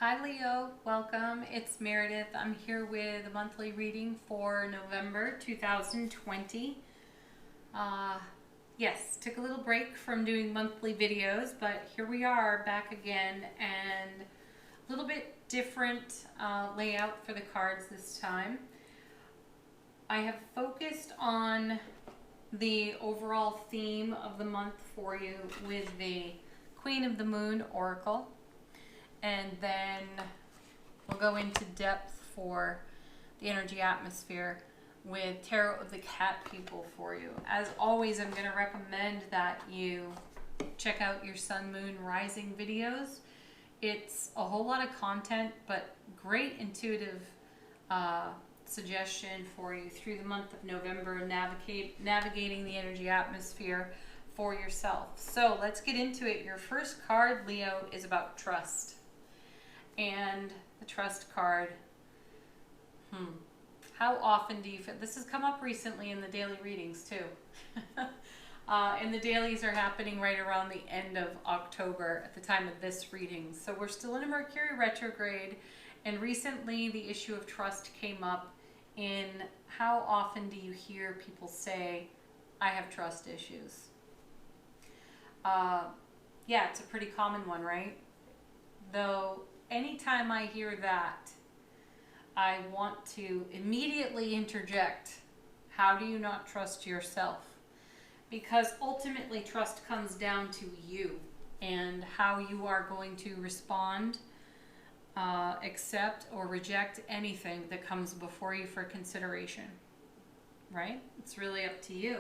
Hi Leo, welcome. It's Meredith. I'm here with a monthly reading for November 2020. Yes, took a little break from doing monthly videos, but here we are back again, and a little bit different layout for the cards this time. I have focused on the overall theme of the month for you with the Queen of the Moon Oracle. And then we'll go into depth for the energy atmosphere with Tarot of the Cat People for you. As always, I'm going to recommend that you check out your Sun, Moon, Rising videos. It's a whole lot of content, but great intuitive suggestion for you through the month of November, navigating the energy atmosphere for yourself. So let's get into it. Your first card, Leo, is about trust. And the trust card, how often do you feel, this has come up recently in the daily readings too. And the dailies are happening right around the end of October at the time of this reading. So we're still in a Mercury retrograde, and recently the issue of trust came up in how often do you hear people say, I have trust issues. Yeah, it's a pretty common one, right? Though anytime I hear that, I want to immediately interject, how do you not trust yourself? Because ultimately trust comes down to you and how you are going to respond, accept or reject anything that comes before you for consideration, right? It's really up to you.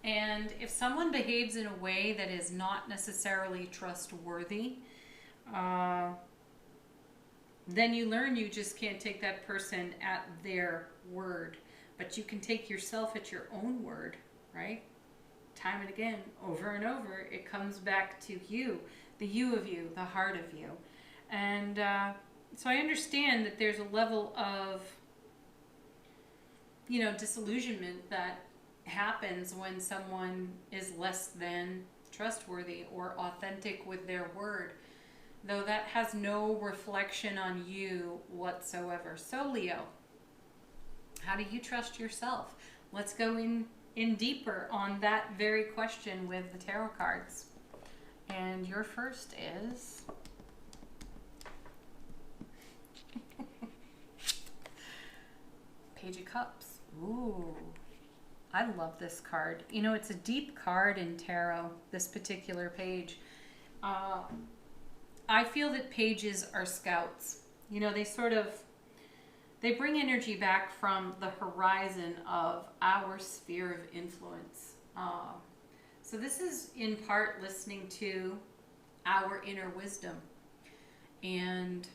And if someone behaves in a way that is not necessarily trustworthy, then you learn you just can't take that person at their word. But you can take yourself at your own word, right? Time and again, over and over, it comes back to you, the you of you, the heart of you. And so I understand that there's a level of, disillusionment that happens when someone is less than trustworthy or authentic with their word, though that has no reflection on you whatsoever. So Leo, how do you trust yourself? Let's go in deeper on that very question with the tarot cards. And your first is Page of Cups. Ooh, I love this card. It's a deep card in tarot, this particular page. I feel that pages are scouts. They bring energy back from the horizon of our sphere of influence. So this is in part listening to our inner wisdom. And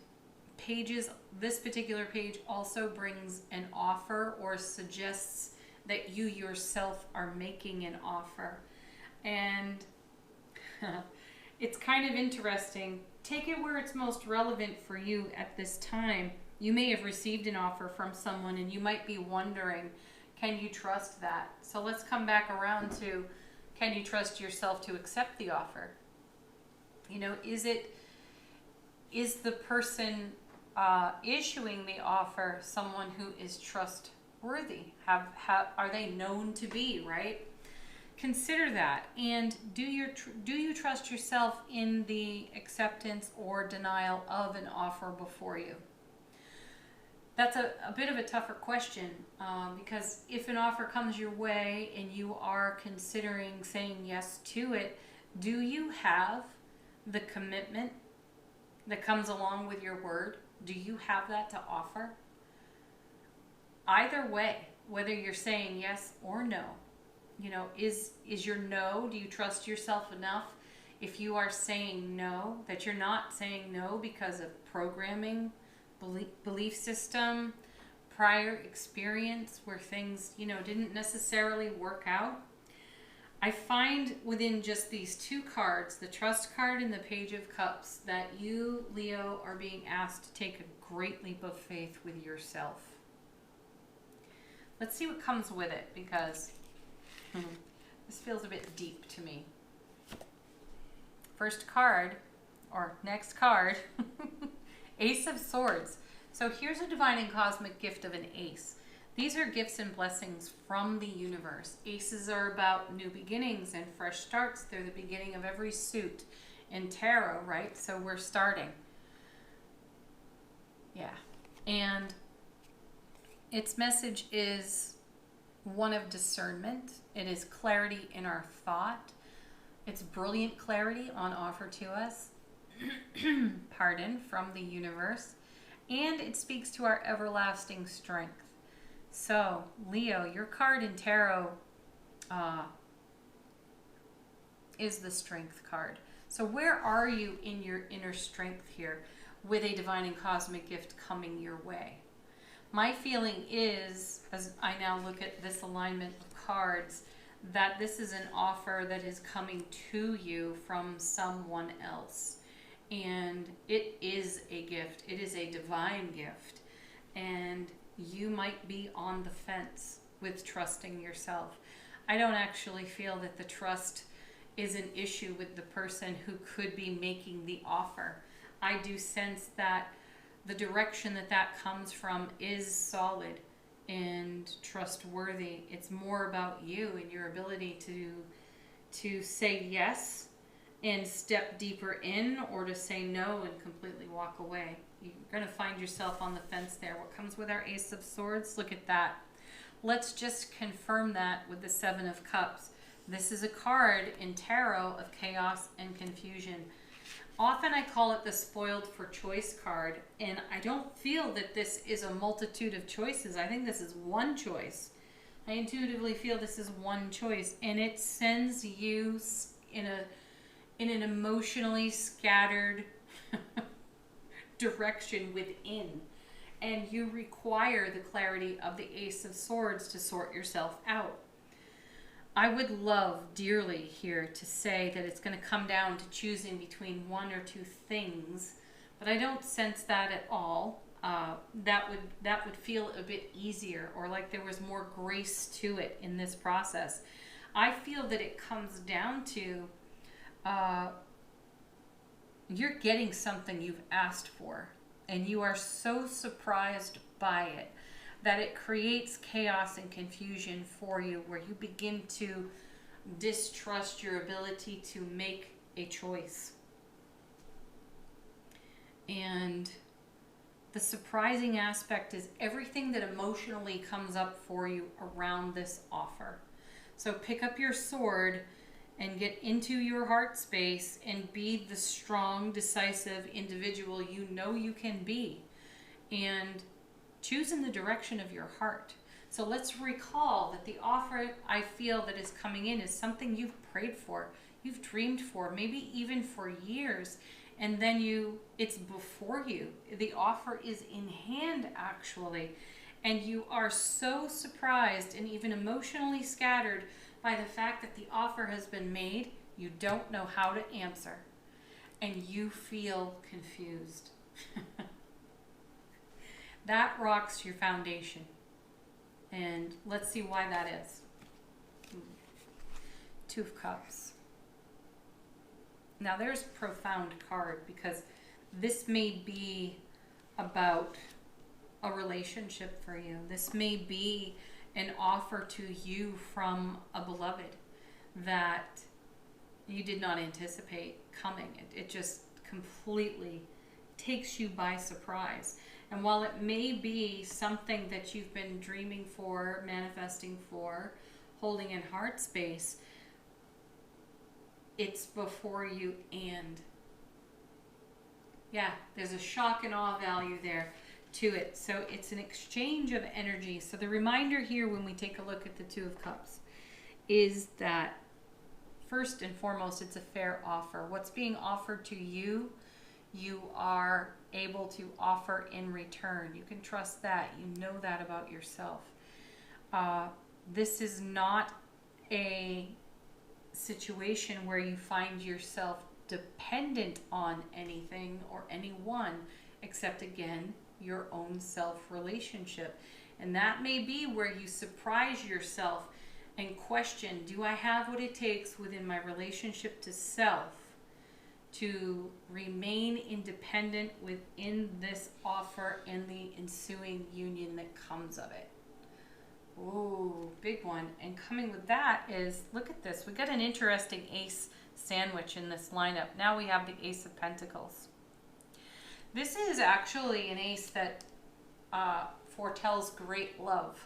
this particular page also brings an offer or suggests that you yourself are making an offer. And it's kind of interesting. Take it where it's most relevant for you at this time. You may have received an offer from someone and you might be wondering, can you trust that? So let's come back around to, can you trust yourself to accept the offer? Is the person issuing the offer someone who is trustworthy? Are they known to be, right? Consider that, and do you trust yourself in the acceptance or denial of an offer before you? That's a bit of a tougher question, because if an offer comes your way and you are considering saying yes to it, do you have the commitment that comes along with your word? Do you have that to offer? Either way, whether you're saying yes or no, is your no, do you trust yourself enough if you are saying no, that you're not saying no because of programming, belief system, prior experience where things, didn't necessarily work out? I find within just these two cards, the Trust card and the Page of Cups, that you, Leo, are being asked to take a great leap of faith with yourself. Let's see what comes with it, because this feels a bit deep to me. First card, or next card, Ace of Swords. So here's a divine and cosmic gift of an ace. These are gifts and blessings from the universe. Aces are about new beginnings and fresh starts. They're the beginning of every suit in tarot, right? So we're starting. Yeah. And its message is one of discernment. It is clarity in our thought. It's brilliant clarity on offer to us. Pardon, from the universe. And it speaks to our everlasting strength. So, Leo, your card in tarot is the strength card. So where are you in your inner strength here with a divine and cosmic gift coming your way? My feeling is, as I now look at this alignment of cards, that this is an offer that is coming to you from someone else. And it is a gift. It is a divine gift. And you might be on the fence with trusting yourself. I don't actually feel that the trust is an issue with the person who could be making the offer. I do sense that the direction that that comes from is solid and trustworthy. It's more about you and your ability to say yes and step deeper in, or to say no and completely walk away. You're going to find yourself on the fence there. What comes with our Ace of Swords? Look at that. Let's just confirm that with the Seven of Cups. This is a card in tarot of chaos and confusion. Often I call it the spoiled for choice card, and I don't feel that this is a multitude of choices. I think this is one choice. I intuitively feel this is one choice, and it sends you in an emotionally scattered direction within, and you require the clarity of the Ace of Swords to sort yourself out. I would love dearly here to say that it's going to come down to choosing between one or two things, but I don't sense that at all. That would feel a bit easier, or like there was more grace to it in this process. I feel that it comes down to you're getting something you've asked for, and you are so surprised by it that it creates chaos and confusion for you, where you begin to distrust your ability to make a choice. And the surprising aspect is everything that emotionally comes up for you around this offer. So pick up your sword and get into your heart space and be the strong, decisive individual you know you can be. And choose in the direction of your heart. So let's recall that the offer I feel that is coming in is something you've prayed for, you've dreamed for, maybe even for years, and then it's before you. The offer is in hand actually, and you are so surprised and even emotionally scattered by the fact that the offer has been made. You don't know how to answer, and you feel confused. That rocks your foundation. And let's see why that is. Two of Cups. Now there's a profound card, because this may be about a relationship for you. This may be an offer to you from a beloved that you did not anticipate coming. It just completely takes you by surprise. And while it may be something that you've been dreaming for, manifesting for, holding in heart space, it's before you. And yeah, there's a shock and awe value there to it. So it's an exchange of energy. So the reminder here when we take a look at the Two of Cups is that first and foremost, it's a fair offer. What's being offered to you, you are able to offer in return. You can trust that. You know that about yourself. This is not a situation where you find yourself dependent on anything or anyone except, again, your own self-relationship. And that may be where you surprise yourself and question, do I have what it takes within my relationship to self to remain independent within this offer and the ensuing union that comes of it. Ooh, big one. And coming with that is, look at this. We got an interesting ace sandwich in this lineup. Now we have the Ace of Pentacles. This is actually an ace that foretells great love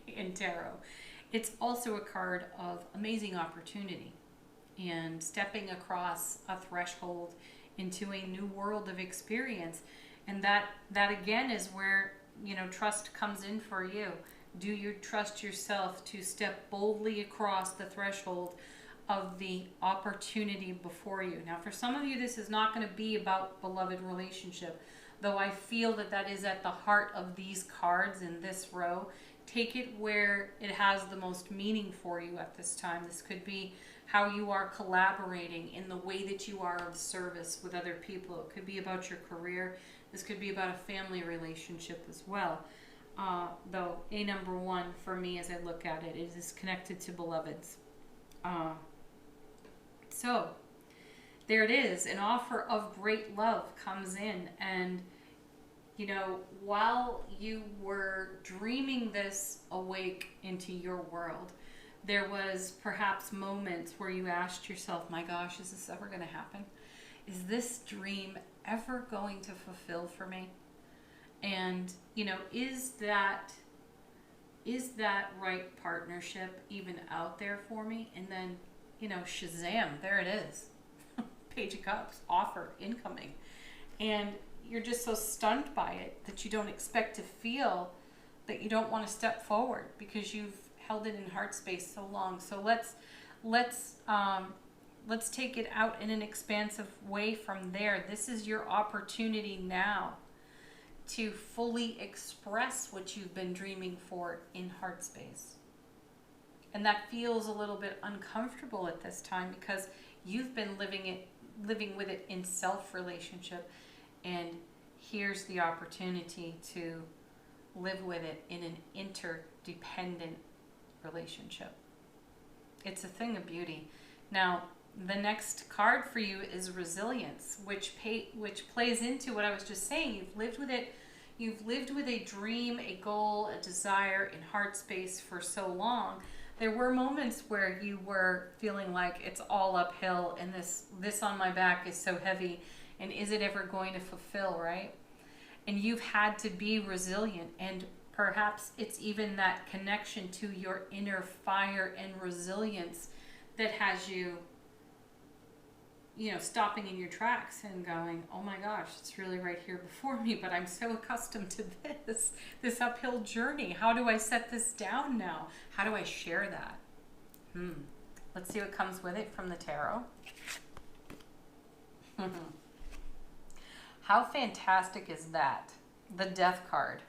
in tarot. It's also a card of amazing opportunity and stepping across a threshold into a new world of experience. And that again is where, trust comes in for you. Do you trust yourself to step boldly across the threshold of the opportunity before you? Now, for some of you, this is not going to be about beloved relationship, though I feel that is at the heart of these cards in this row. Take it where it has the most meaning for you at this time. This could be how you are collaborating in the way that you are of service with other people. It could be about your career. This could be about a family relationship as well. Though a number one for me as I look at it is connected to beloveds. So there it is. An offer of great love comes in, and while you were dreaming this awake into your world, there was perhaps moments where you asked yourself, my gosh, is this ever going to happen? Is this dream ever going to fulfill for me? And, is that right partnership even out there for me? And then, shazam, there it is. Page of Cups, offer, incoming. And you're just so stunned by it that you don't expect to feel that you don't want to step forward because you've held it in heart space so long. So let's take it out in an expansive way from there. This is your opportunity now to fully express what you've been dreaming for in heart space. And that feels a little bit uncomfortable at this time because you've been living with it in self-relationship, and here's the opportunity to live with it in an interdependent relationship. It's a thing of beauty. Now, the next card for you is resilience, which plays into what I was just saying. You've lived with it. You've lived with a dream, a goal, a desire in heart space for so long. There were moments where you were feeling like it's all uphill and this on my back is so heavy, and is it ever going to fulfill, right? And you've had to be resilient, and perhaps it's even that connection to your inner fire and resilience that has you, stopping in your tracks and going, oh my gosh, it's really right here before me, but I'm so accustomed to this uphill journey. How do I set this down now? How do I share that? Let's see what comes with it from the tarot. How fantastic is that? The Death card.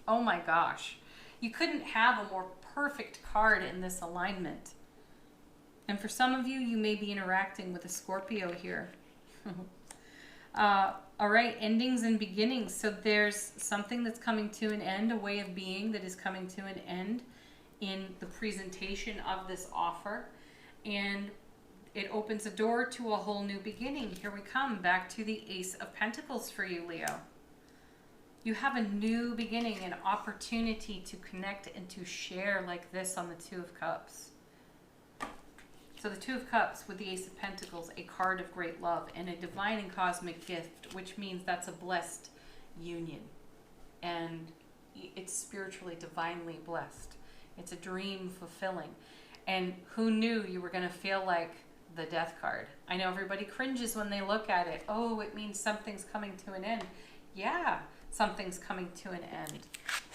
Oh my gosh. You couldn't have a more perfect card in this alignment. And for some of you, you may be interacting with a Scorpio here. All right, endings and beginnings. So there's something that's coming to an end, a way of being that is coming to an end in the presentation of this offer. And it opens a door to a whole new beginning. Here we come, back to the Ace of Pentacles for you, Leo. You have a new beginning, an opportunity to connect and to share like this on the Two of Cups. So the Two of Cups with the Ace of Pentacles, a card of great love and a divine and cosmic gift, which means that's a blessed union. And it's spiritually, divinely blessed. It's a dream fulfilling. And who knew you were going to feel like the Death card? I know everybody cringes when they look at it. Oh, it means something's coming to an end. Yeah, something's coming to an end.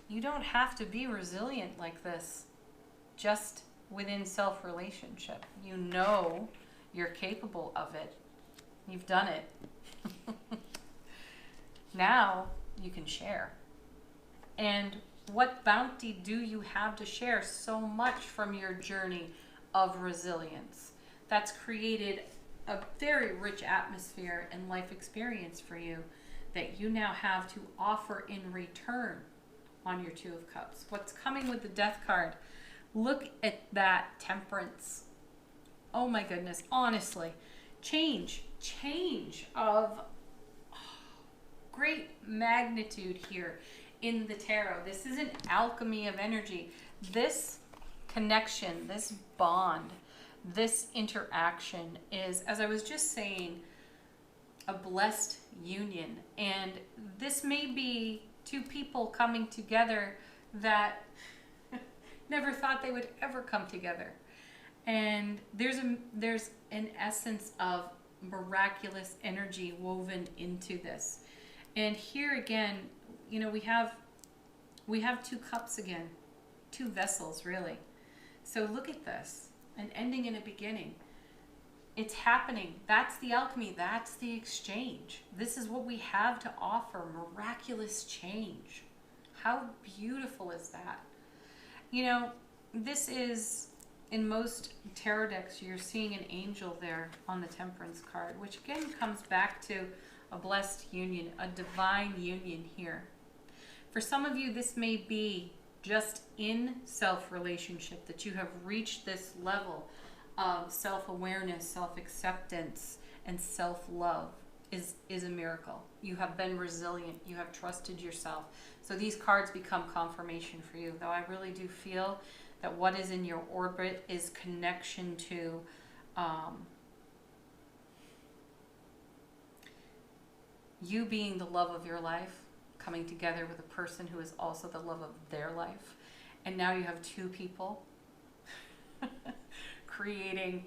You don't have to be resilient like this. Just within self-relationship. You know you're capable of it. You've done it. Now you can share. And what bounty do you have to share? So much from your journey of resilience. That's created a very rich atmosphere and life experience for you that you now have to offer in return on your Two of Cups. What's coming with the Death card? Look at that Temperance. Oh my goodness, honestly, change of great magnitude here in the tarot. This is an alchemy of energy. This connection, this bond, this interaction is, as I was just saying, a blessed union. And this may be two people coming together that never thought they would ever come together. And there's an essence of miraculous energy woven into this. And here again, you know, we have two cups again, two vessels really. So look at this, an ending and a beginning. It's happening. That's the alchemy. That's the exchange. This is what we have to offer, miraculous change. How beautiful is that? You know, this is, in most tarot decks, you're seeing an angel there on the Temperance card, which again comes back to a blessed union, a divine union here. For some of you, this may be just in self-relationship that you have reached this level of self-awareness, self-acceptance, and self-love is a miracle. You have been resilient. You have trusted yourself. So these cards become confirmation for you, though I really do feel that what is in your orbit is connection to you being the love of your life, coming together with a person who is also the love of their life. And now you have two people creating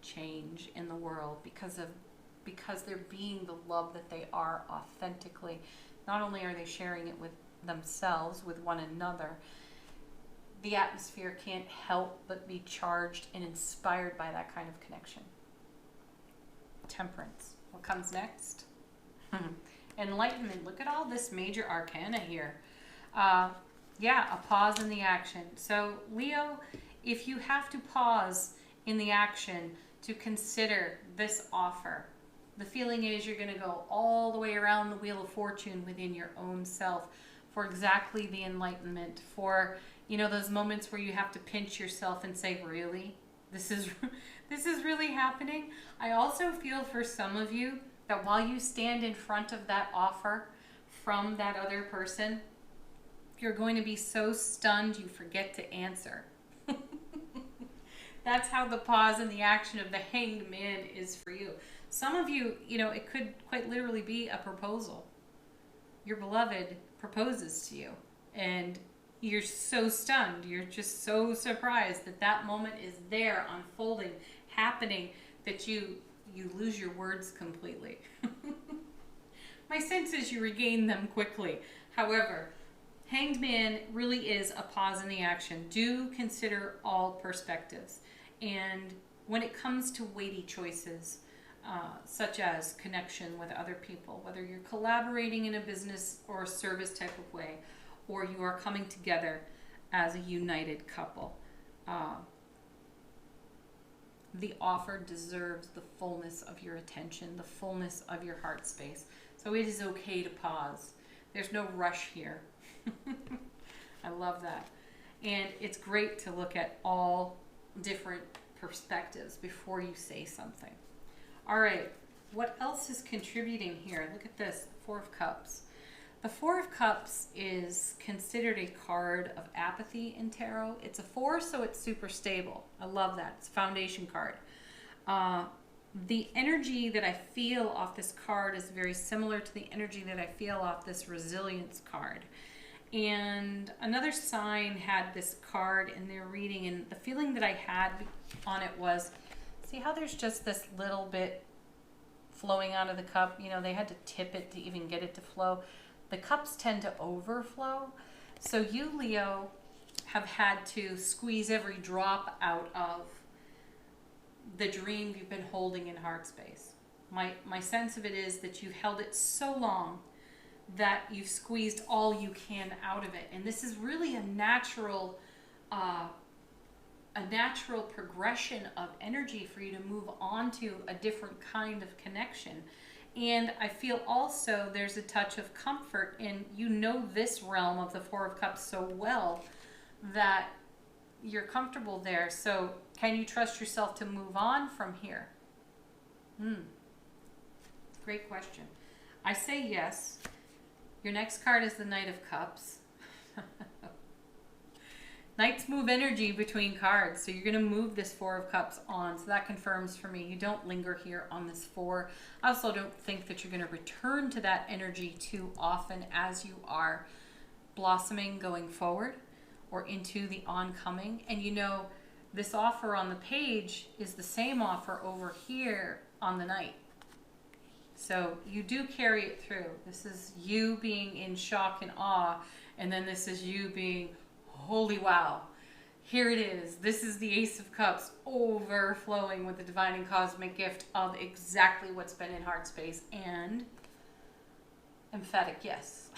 change in the world because they're being the love that they are authentically. Not only are they sharing it with themselves, with one another, the atmosphere can't help but be charged and inspired by that kind of connection. Temperance. What comes next? Enlightenment. Look at all this major arcana here. Yeah, a pause in the action. So Leo, if you have to pause in the action to consider this offer, the feeling is you're going to go all the way around the Wheel of Fortune within your own self for exactly the enlightenment, for, you know, those moments where you have to pinch yourself and say, really? This is really happening? I also feel for some of you that while you stand in front of that offer from that other person, you're going to be so stunned you forget to answer. That's how the pause and the action of the Hanged Man is for you. Some of you, you know, it could quite literally be a proposal. Your beloved proposes to you, and you're so stunned. You're just so surprised that that moment is there, unfolding, happening, that you lose your words completely. My sense is you regain them quickly. However, Hanged Man really is a pause in the action. Do consider all perspectives. And when it comes to weighty choices, such as connection with other people, whether you're collaborating in a business or a service type of way, or you are coming together as a united couple, the offer deserves the fullness of your attention, the fullness of your heart space. So it is okay to pause. There's no rush here. I love that. And it's great to look at all different perspectives before you say something. All right, what else is contributing here? Look at this, Four of Cups. The Four of Cups is considered a card of apathy in tarot. It's a 4, so it's super stable. I love that. It's a foundation card. The energy that I feel off this card is very similar to the energy that I feel off this resilience card. And another sign had this card in their reading, and the feeling that I had on it was, see how there's just this little bit flowing out of the cup? You know, they had to tip it to even get it to flow. The cups tend to overflow. So you, Leo, have had to squeeze every drop out of the dream you've been holding in heart space. My sense of it is that you've held it so long that you've squeezed all you can out of it. And this is really a natural progression of energy for you to move on to a different kind of connection. And I feel also there's a touch of comfort in, you know, this realm of the Four of Cups so well that you're comfortable there. So can you trust yourself to move on from here? Great question. I say yes. Your next card is the Knight of Cups. Knights move energy between cards, so you're going to move this Four of Cups on. So that confirms for me you don't linger here on this 4. I also don't think that you're going to return to that energy too often as you are blossoming going forward or into the oncoming. And you know, this offer on the page is the same offer over here on the Knight. So you do carry it through. This is you being in shock and awe, and then this is you being, holy wow, here it is. This is the Ace of Cups overflowing with the divine and cosmic gift of exactly what's been in heart space, and emphatic yes.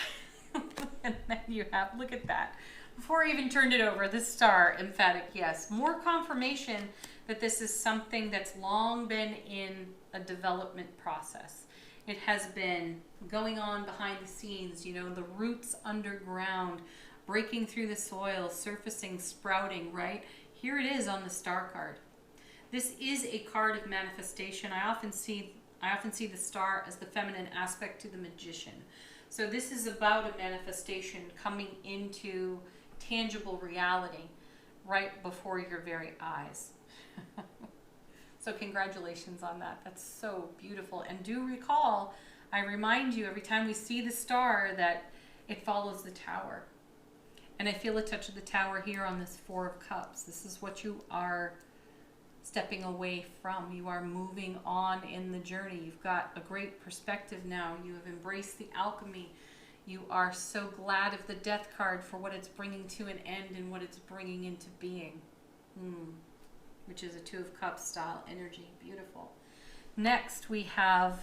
And then you have, look at that. Before I even turned it over, the Star, emphatic yes. More confirmation that this is something that's long been in a development process. It has been going on behind the scenes, you know, the roots underground, breaking through the soil, surfacing, sprouting, right? Here it is on the Star card. This is a card of manifestation. I often see the Star as the feminine aspect to the Magician. So this is about a manifestation coming into tangible reality right before your very eyes. So congratulations on that. That's so beautiful. And do recall, I remind you every time we see the Star that it follows the Tower. And I feel a touch of the Tower here on this 4 of Cups. This is what you are stepping away from. You are moving on in the journey. You've got a great perspective now. You have embraced the alchemy. You are so glad of the Death card for what it's bringing to an end and what it's bringing into being. Which is a 2 of Cups style energy. Beautiful. Next we have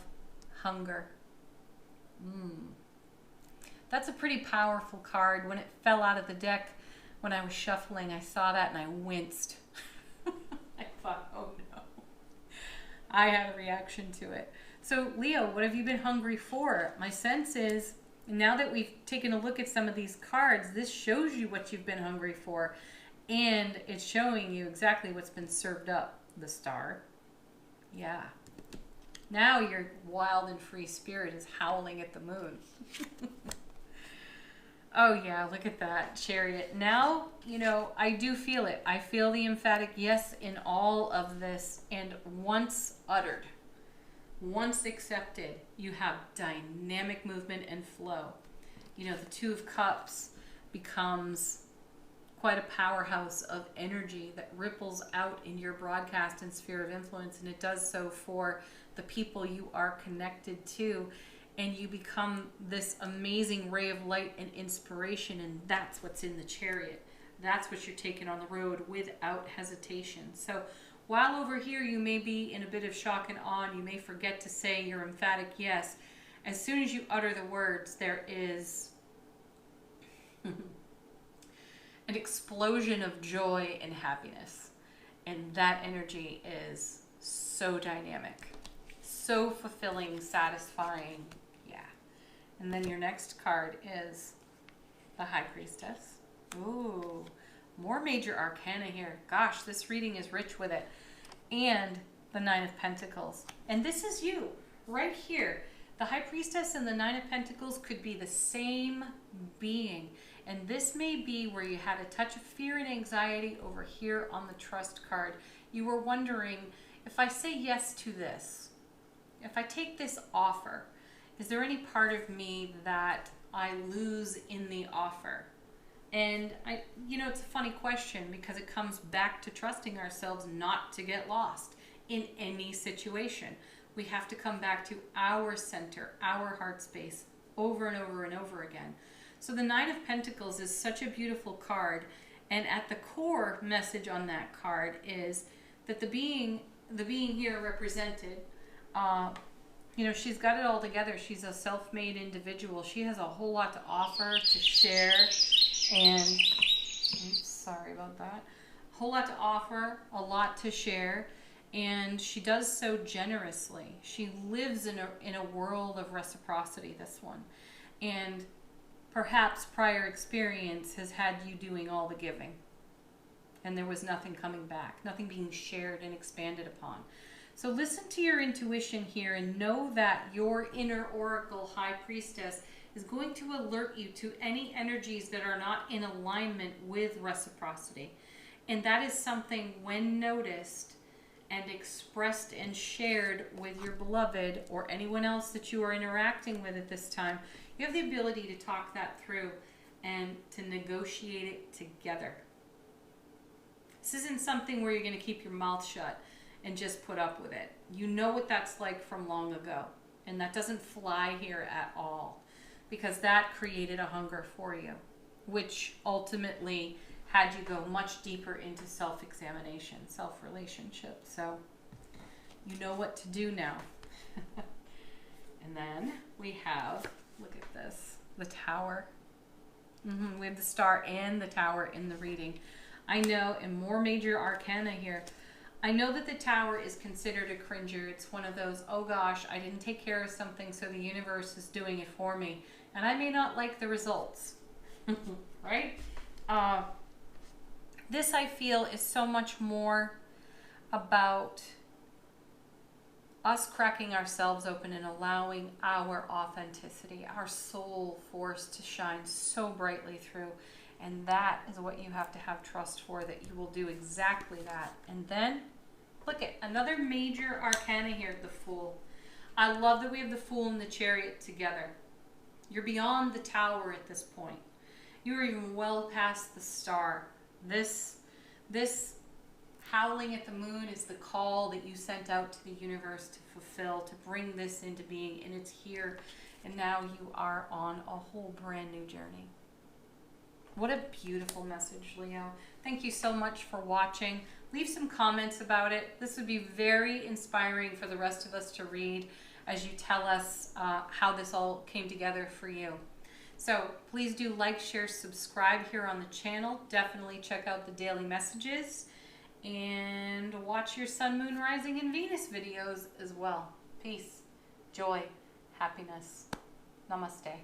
Hunger. That's a pretty powerful card. When it fell out of the deck, when I was shuffling, I saw that and I winced. I thought, oh no. I had a reaction to it. So Leo, what have you been hungry for? My sense is, now that we've taken a look at some of these cards, this shows you what you've been hungry for. And it's showing you exactly what's been served up. The Star. Yeah. Now your wild and free spirit is howling at the moon. Oh yeah, look at that, Chariot. Now, you know, I do feel it. I feel the emphatic yes in all of this. And once uttered, once accepted, you have dynamic movement and flow. You know, the 2 of Cups becomes quite a powerhouse of energy that ripples out in your broadcast and sphere of influence, and it does so for the people you are connected to, and you become this amazing ray of light and inspiration, and that's what's in the Chariot. That's what you're taking on the road without hesitation. So while over here you may be in a bit of shock and awe, and you may forget to say your emphatic yes, as soon as you utter the words, there is an explosion of joy and happiness. And that energy is so dynamic, so fulfilling, satisfying. Yeah. And then your next card is the High Priestess. Ooh, more major arcana here. Gosh, this reading is rich with it. And the 9 of Pentacles. And this is you right here. The High Priestess and the 9 of Pentacles could be the same being. And this may be where you had a touch of fear and anxiety over here on the Trust card. You were wondering, if I say yes to this, if I take this offer, is there any part of me that I lose in the offer? And you know, it's a funny question because it comes back to trusting ourselves not to get lost in any situation. We have to come back to our center, our heart space, over and over and over again. So the 9 of Pentacles is such a beautiful card, and at the core message on that card is that the being here represented, you know, she's got it all together. She's a self-made individual. She has a whole lot to offer, to share, and oops, sorry about that. A whole lot to offer, a lot to share, and she does so generously. She lives in a world of reciprocity, this one, and perhaps prior experience has had you doing all the giving, and there was nothing coming back, nothing being shared and expanded upon. So listen to your intuition here and know that your inner oracle high priestess is going to alert you to any energies that are not in alignment with reciprocity. And that is something, when noticed and expressed and shared with your beloved or anyone else that you are interacting with at this time, you have the ability to talk that through and to negotiate it together. This isn't something where you're going to keep your mouth shut and just put up with it. You know what that's like from long ago. And that doesn't fly here at all, because that created a hunger for you, which ultimately had you go much deeper into self-examination, self-relationship. So you know what to do now. And then we have, look at this, the Tower. We have the Star and the Tower in the reading. I know, and more major arcana here. I know that the Tower is considered a cringer. It's one of those, oh gosh, I didn't take care of something, so the universe is doing it for me. And I may not like the results, right? This, I feel, is so much more about us cracking ourselves open and allowing our authenticity, our soul force to shine so brightly through. And that is what you have to have trust for, that you will do exactly that. And then, look at another major arcana here, the Fool. I love that we have the Fool and the Chariot together. You're beyond the Tower at this point. You are even well past the Star. This howling at the moon is the call that you sent out to the universe to fulfill, to bring this into being, and it's here. And now you are on a whole brand new journey. What a beautiful message, Leo. Thank you so much for watching. Leave some comments about it. This would be very inspiring for the rest of us to read as you tell us how this all came together for you. So please do like, share, subscribe here on the channel. Definitely check out the daily messages and watch your Sun, Moon, Rising, and Venus videos as well. Peace, joy, happiness. Namaste.